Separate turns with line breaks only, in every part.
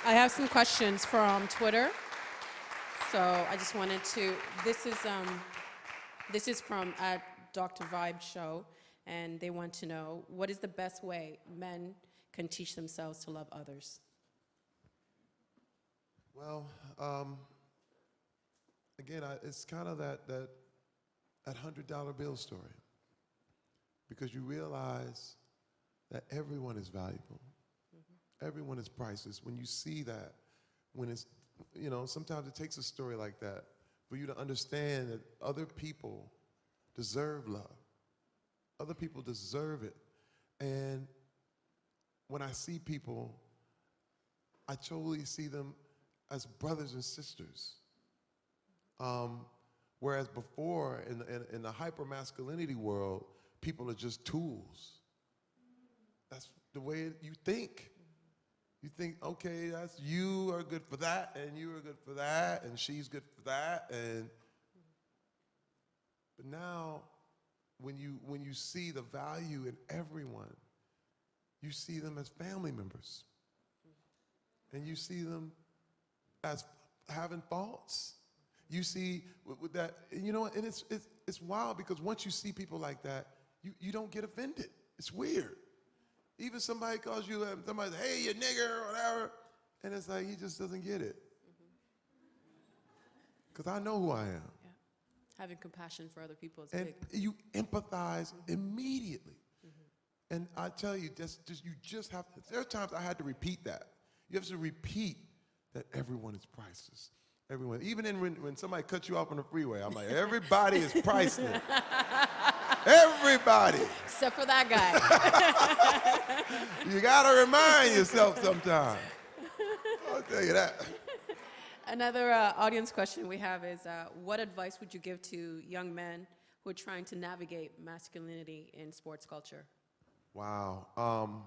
I have some questions from Twitter. So I just wanted to, this is from at Dr. Vibe Show, and they want to know, what is the best way men can teach themselves to love others?
Well, again, it's kind of that $100 bill story, because you realize that everyone is valuable. Everyone is priceless. When you see that, when it's, sometimes it takes a story like that for you to understand that other people deserve love. Other people deserve it. And when I see people, I totally see them as brothers and sisters. Whereas before, in the hyper-masculinity world, people are just tools. That's the way you think. You think, okay, you are good for that, and you are good for that, and she's good for that, but now, when you see the value in everyone, you see them as family members, and you see them as having faults. You see with that, and and it's wild, because once you see people like that, you don't get offended. It's weird. Even somebody calls you, somebody says, hey, you nigger, or whatever, and it's like, he just doesn't get it. Because I know who I am.
Yeah. Having compassion for other people is
And
big.
you empathize immediately. And I tell you, you just have to, there are times I had to repeat that. You have to repeat that everyone is priceless. Everyone, even when somebody cuts you off on the freeway, I'm like, everybody is priceless. Everybody.
Except for that guy.
You gotta remind yourself sometimes. I'll tell you that.
Another audience question we have is, what advice would you give to young men who are trying to navigate masculinity in sports culture?
Wow.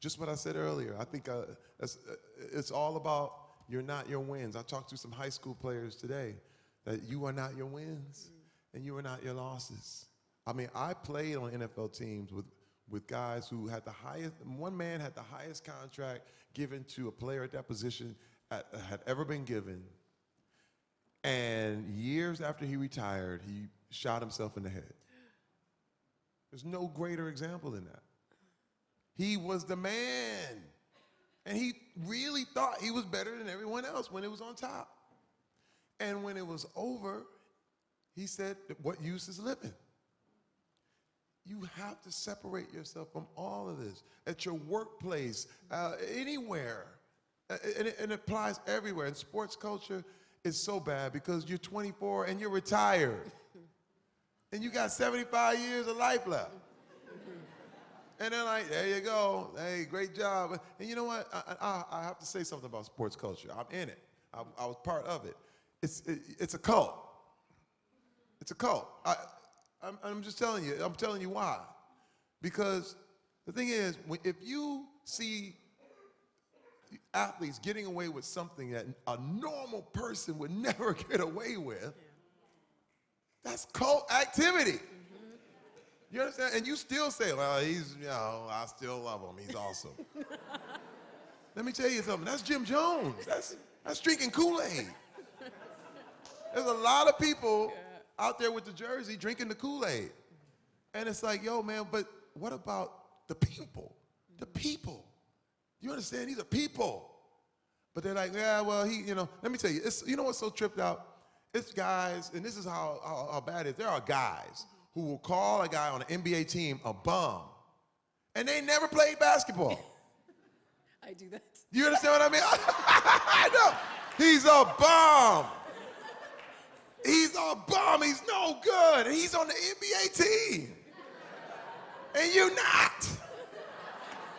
Just what I said earlier. I think it's all about you're not your wins. I talked to some high school players today that you are not your wins and you are not your losses. I mean, I played on NFL teams with guys who had the highest, one man had the highest contract given to a player at that position had ever been given. And years after he retired, he shot himself in the head. There's no greater example than that. He was the man. And he really thought he was better than everyone else when it was on top. And when it was over, he said, what use is living? You have to separate yourself from all of this. At your workplace, anywhere. And it applies everywhere. And sports culture is so bad because you're 24 and you're retired. And you got 75 years of life left. And they're like, there you go. Hey, great job. And you know what? I have to say something about sports culture. I'm in it. I was part of it. It's a cult. It's a cult. I'm just telling you. I'm telling you why. Because the thing is, if you see athletes getting away with something that a normal person would never get away with, that's cult activity. You understand? And you still say, well, I still love him. He's awesome. Let me tell you something. That's Jim Jones. That's drinking Kool-Aid. There's a lot of people out there with the jersey drinking the Kool-Aid. And it's like, yo, man, but what about the people? The people. You understand? These are people. But they're like, yeah, well, let me tell you, you know what's so tripped out? It's guys, and this is how bad it is. There are guys who will call a guy on an NBA team a bum, and they never played basketball.
I do that.
You understand what I mean? I know. He's a bum. He's a bum. He's no good. And he's on the NBA team. And you're not.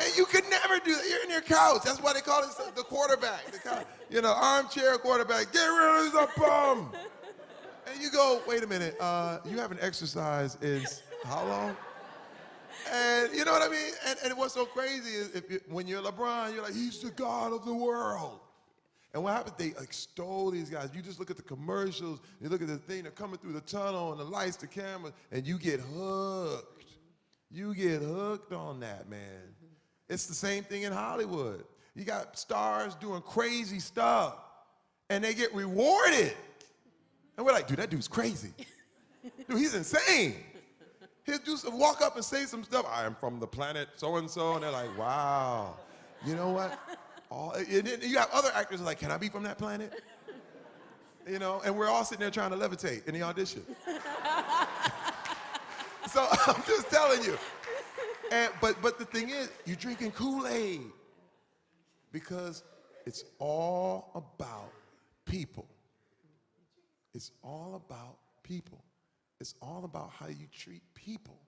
And you could never do that. You're in your couch. That's why they call it the quarterback. Armchair quarterback. Get rid of the bum. And you go, wait a minute, you haven't exercised in how long? And you know what I mean? And what's so crazy is when you're LeBron, you're like, he's the God of the world. And what happens, they extol these guys. You just look at the commercials, you look at the thing, they're coming through the tunnel and the lights, the cameras, and you get hooked. You get hooked on that, man. It's the same thing in Hollywood. You got stars doing crazy stuff, and they get rewarded. And we're like, dude, that dude's crazy. Dude, he's insane. He'll walk up and say some stuff. I am from the planet so-and-so, and they're like, wow. You know what? And then you have other actors who are like, can I be from that planet? You know, and we're all sitting there trying to levitate in the audition. So I'm just telling you. But the thing is, you're drinking Kool-Aid because it's all about people. It's all about people. It's all about how you treat people.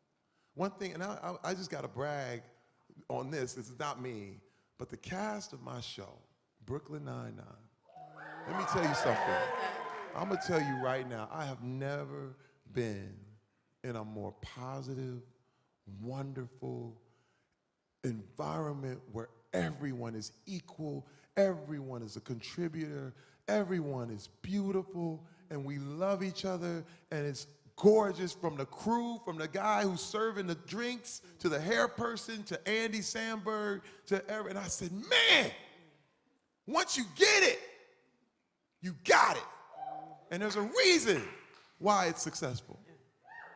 One thing, and I just got to brag on this. This is not me, but the cast of my show, Brooklyn Nine-Nine. Let me tell you something. I'm going to tell you right now, I have never been in a more positive, wonderful environment where everyone is equal, everyone is a contributor, everyone is beautiful, and we love each other, and it's gorgeous, from the crew, from the guy who's serving the drinks, to the hair person, to Andy Samberg, and I said, man, once you get it, you got it. And there's a reason why it's successful.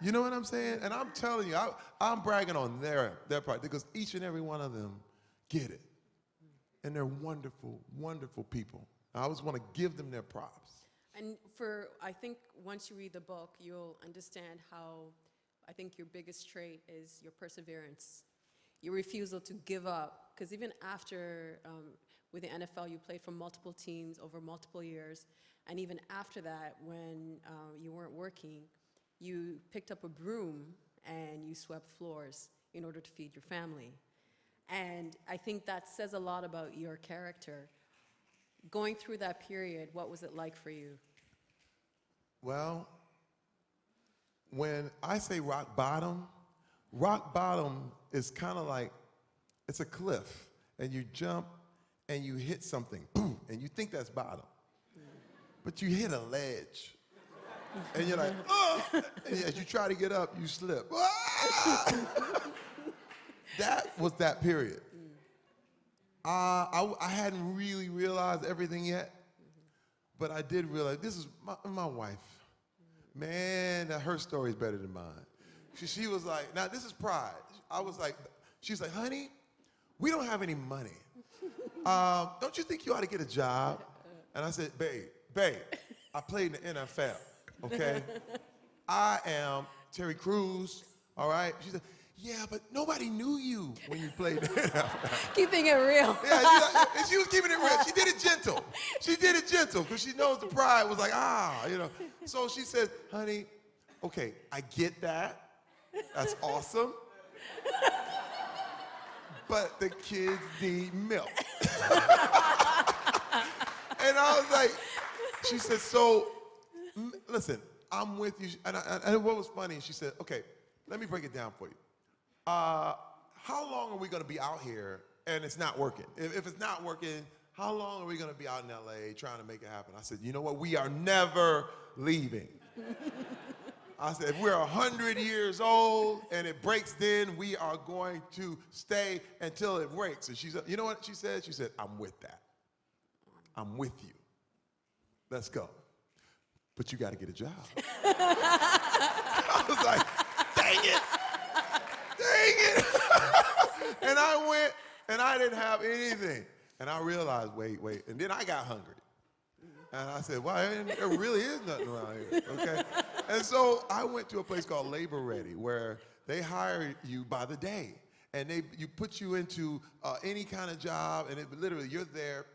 You know what I'm saying? And I'm telling you, I'm bragging on their part, because each and every one of them get it. And they're wonderful, wonderful people. I always want to give them their props.
And I think once you read the book, you'll understand how, I think your biggest trait is your perseverance, your refusal to give up. Because even after, with the NFL, you played for multiple teams over multiple years. And even after that, when you weren't working, you picked up a broom and you swept floors in order to feed your family. And I think that says a lot about your character. Going through that period, what was it like for you?
Well, when I say rock bottom is kind of like, it's a cliff, and you jump and you hit something, boom, and you think that's bottom. But you hit a ledge, and you're like, oh! And as you try to get up, you slip. Ah! That was that period. I hadn't really realized everything yet, but I did realize this is my wife. Man, her story is better than mine. She was like, now this is pride. She's like, honey, we don't have any money. Don't you think you ought to get a job? And I said, babe, I played in the NFL, okay? I am Terry Crews, all right? She said, yeah, but nobody knew you when you played in the NFL.
Keeping it real.
Yeah, and she was keeping it real. She did it gentle. She did it gentle because she knows the pride was like, you know. So she said, honey, okay, I get that. That's awesome. But the kids need milk. And I was like, she said, so, listen, I'm with you. And what was funny, she said, okay, let me break it down for you. How long are we going to be out here and it's not working? If it's not working, how long are we going to be out in LA trying to make it happen? I said, you know what? We are never leaving. I said, if we're 100 years old and it breaks then, we are going to stay until it breaks. And she said, you know what she said? She said, I'm with that. I'm with you. Let's go. But you got to get a job. I was like, dang it. And I went, and I didn't have anything. And I realized, wait. And then I got hungry. And I said, well, there really is nothing around here, okay? And so I went to a place called Labor Ready, where they hire you by the day. And you put you into any kind of job, and literally you're there.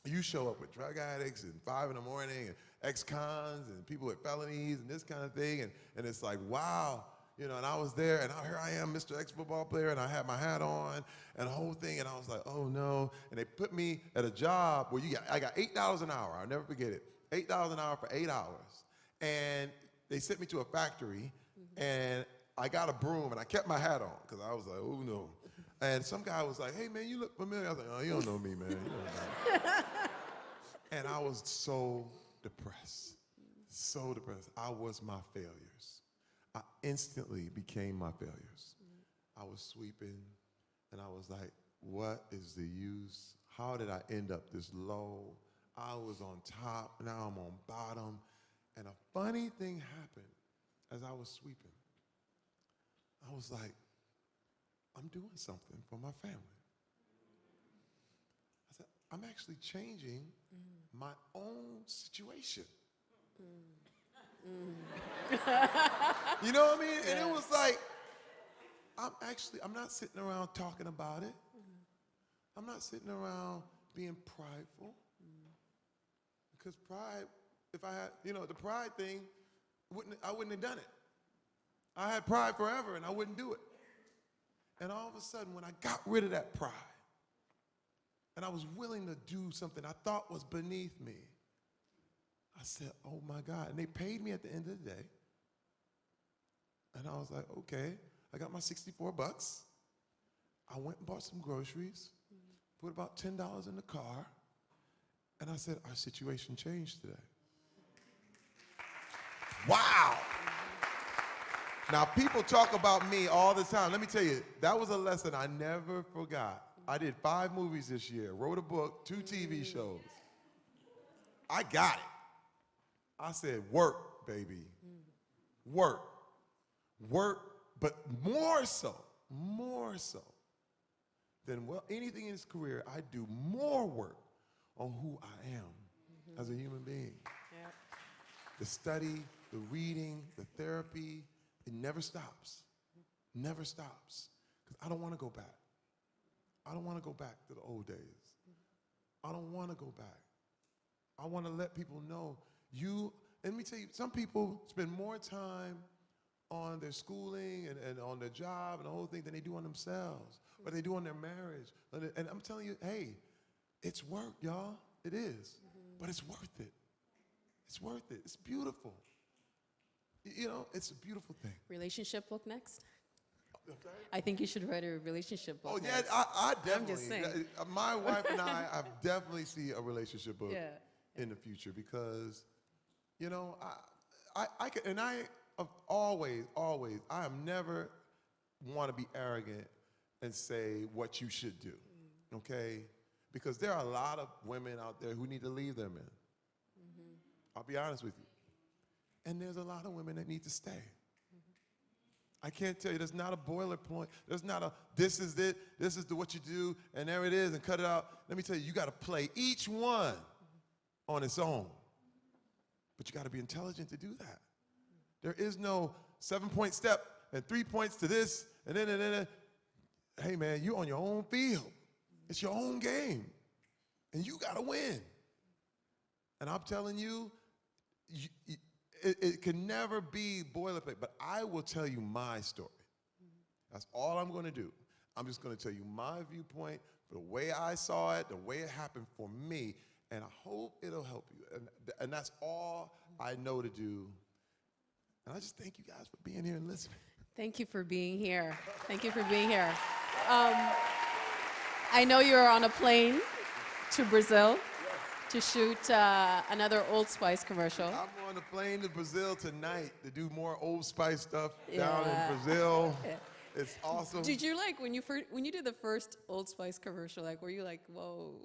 You show up with drug addicts and 5 in the morning, and ex-cons, and people with felonies, and this kind of thing. And it's like, wow. You know, and I was there, and here I am, Mr. Ex-football player, and I had my hat on, and the whole thing, and I was like, oh, no. And they put me at a job where I got $8 an hour. I'll never forget it. $8 an hour for 8 hours. And they sent me to a factory, and I got a broom, and I kept my hat on, because I was like, oh, no. And some guy was like, hey, man, you look familiar. I was like, oh, you don't know me, man. You don't know me. And I was so depressed, so depressed. I was my failures. I instantly became my failures. I was sweeping, and I was like, what is the use? how did I end up this low? I was on top, now I'm on bottom. And a funny thing happened as I was sweeping. I was like, I'm doing something for my family. I said, I'm actually changing my own situation. You know what I mean? And it was like, I'm not sitting around talking about it. I'm not sitting around being prideful. Because pride, if I had, the pride thing, I wouldn't have done it. I had pride forever and I wouldn't do it. And all of a sudden, when I got rid of that pride, and I was willing to do something I thought was beneath me, I said, oh my God. And they paid me at the end of the day. And I was like, okay, I got my 64 bucks. I went and bought some groceries, put about $10 in the car, and I said, our situation changed today. Wow. Now, people talk about me all the time. Let me tell you, that was a lesson I never forgot. I did 5 movies this year, wrote a book, 2 TV shows. I got it. I said, work, baby. Work. Work, but more so than anything in this career, I do more work on who I am as a human being. Yep. The study, the reading, the therapy, it never stops. Never stops. Because I don't want to go back. I don't want to go back to the old days. I don't want to go back. I want to let people know and let me tell you, some people spend more time on their schooling and on their job and the whole thing than they do on themselves, or they do on their marriage. And I'm telling you, hey, it's work, y'all. It is. But it's worth it. It's worth it. It's beautiful. It's a beautiful thing.
Relationship book next?
Okay.
I think you should write a relationship book.
Oh, yeah,
next.
I definitely.
I'm just saying.
My wife and I definitely see a relationship book in the future because, I can, and I have always, I am never want to be arrogant and say what you should do, okay? Because there are a lot of women out there who need to leave their men. I'll be honest with you. And there's a lot of women that need to stay. I can't tell you, there's not a boilerplate. There's not a, this is it, this is what you do, and there it is, and cut it out. Let me tell you, you got to play each one on its own. But you got to be intelligent to do that. There is no 7-point step and 3 points to this, and then. Hey, man, you're on your own field. It's your own game, and you got to win. And I'm telling you, it can never be boilerplate, but I will tell you my story. That's all I'm going to do. I'm just going to tell you my viewpoint, the way I saw it, the way it happened for me, and I hope it'll help you. And that's all I know to do. And I just thank you guys for being here and listening.
Thank you for being here. Thank you for being here. I know you're on a plane to Brazil to shoot another Old Spice commercial.
I'm on the plane to Brazil tonight to do more Old Spice stuff down in Brazil. It's awesome.
Did you when you did the first Old Spice commercial, were you like, whoa,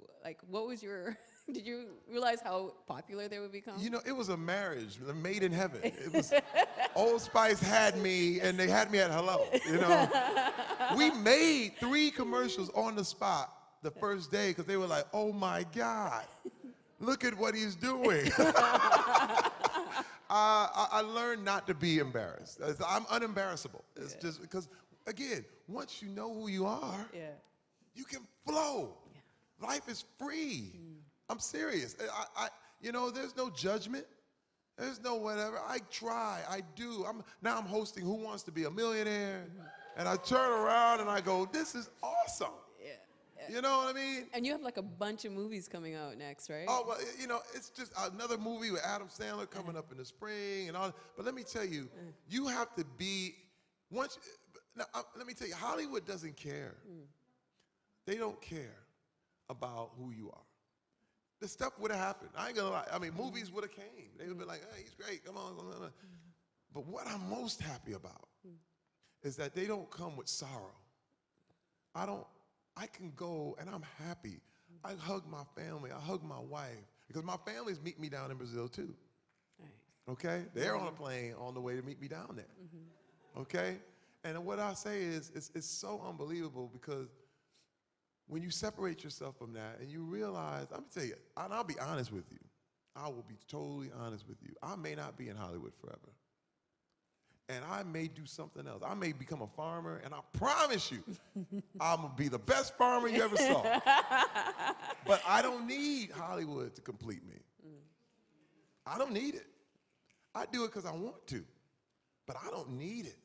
what was your, did you realize how popular they would become?
It was a marriage, a made in heaven. It was, Old Spice had me, and they had me at hello, We made 3 commercials on the spot the first day because they were like, oh my God, look at what he's doing. I learned not to be embarrassed. I'm unembarrassable. It's just because, again, once you know who you are, you can flow. Yeah. Life is free. I'm serious. There's no judgment. There's no whatever. I try. I do. Now I'm hosting Who Wants to Be a Millionaire, and I turn around and I go, this is awesome. You know what I mean?
And you have a bunch of movies coming out next, right?
Oh, well, it's just another movie with Adam Sandler coming up in the spring and all. But let me tell you, you have to be, let me tell you, Hollywood doesn't care. They don't care about who you are. The stuff would have happened. I ain't gonna lie. I mean, movies would have came. They would have been like, hey, he's great, come on. But what I'm most happy about is that they don't come with sorrow. I can go and I'm happy I hug my family. I hug my wife. Because my families meet me down in Brazil, too.
Nice.
Okay? They're on a plane on the way to meet me down there. Okay? And what I say is, it's so unbelievable because when you separate yourself from that and you realize, I'm going to tell you, and I'll be honest with you. I will be totally honest with you. I may not be in Hollywood forever. And I may do something else. I may become a farmer, and I promise you, I'm going to be the best farmer you ever saw. But I don't need Hollywood to complete me. I don't need it. I do it because I want to, but I don't need it.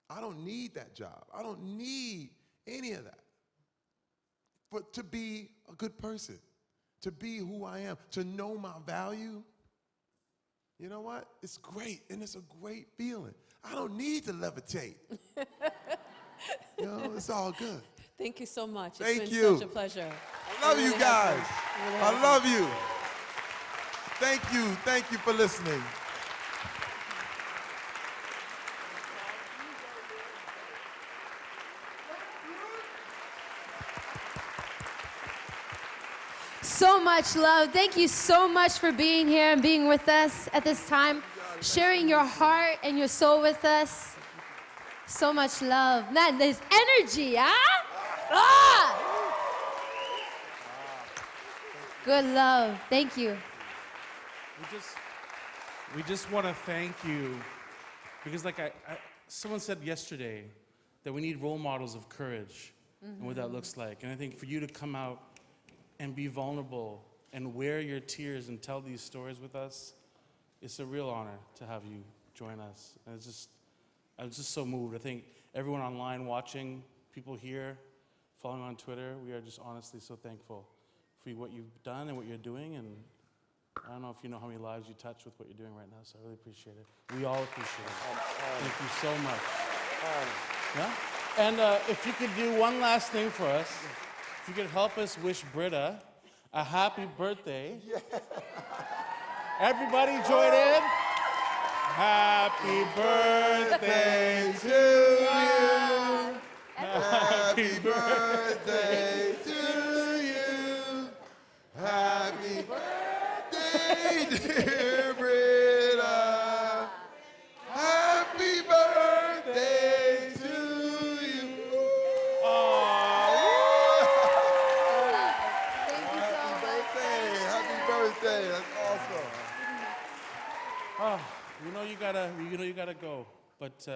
I don't need that job. I don't need any of that. But to be a good person, to be who I am, to know my value, you know what? It's great, and it's a great feeling. I don't need to levitate. You know, it's all good.
Thank you so much.
Thank
It's been
you.
such a pleasure.
I love you guys.
Really
I love you. Thank you. Thank you for listening.
So much love. Thank you so much for being here and being with us at this time, sharing your heart and your soul with us. So much love. Man, there's energy, huh? Ah! Good love. Thank you.
We just want to thank you because like someone said yesterday that we need role models of courage and what that looks like. And I think for you to come out and be vulnerable and wear your tears and tell these stories with us, it's a real honor to have you join us. And I was just so moved. I think everyone online watching, people here, following on Twitter, we are just honestly so thankful for what you've done and what you're doing. And I don't know if you know how many lives you touch with what you're doing right now, so I really appreciate it. We all appreciate it. Thank you so much. Yeah? And if you could do one last thing for us, if you could help us wish Britta a happy birthday. Everybody join in. Happy birthday to you.
Happy birthday to you. Happy birthday, dear Britta. Happy birthday to you. Happy birthday. That's awesome.
Oh, you gotta go. But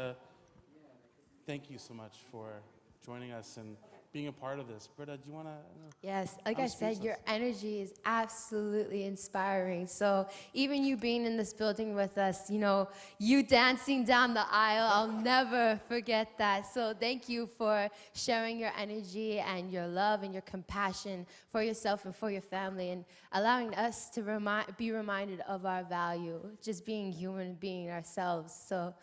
thank you so much for joining us and being a part of this. Britta, do you wanna?
Yes, like
I'm
I said, your
speechless.
energy is absolutely inspiring. So even you being in this building with us, you know, you dancing down the aisle, I'll never forget that. So thank you for sharing your energy and your love and your compassion for yourself and for your family and allowing us to be reminded of our value, just being human, being ourselves. So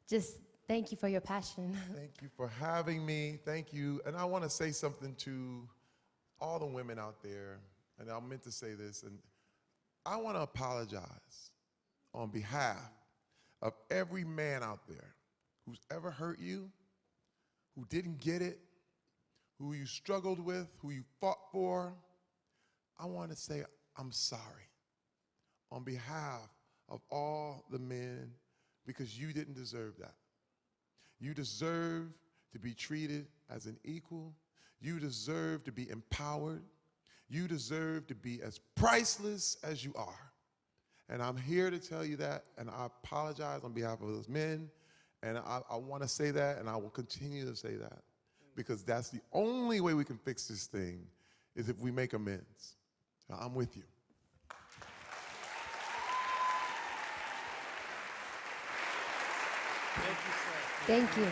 just thank you for your passion.
Thank you for having me. Thank you. And I want to say something to all the women out there, and I meant to say this, and I want to apologize on behalf of every man out there who's ever hurt you, who didn't get it, who you struggled with, who you fought for. I want to say I'm sorry on behalf of all the men because you didn't deserve that. You deserve to be treated as an equal. You deserve to be empowered. You deserve to be as priceless as you are. And I'm here to tell you that, and I apologize on behalf of those men, and I want to say that, and I will continue to say that, because that's the only way we can fix this thing is if we make amends. So I'm with you.
Thank you, sir.
Thank you.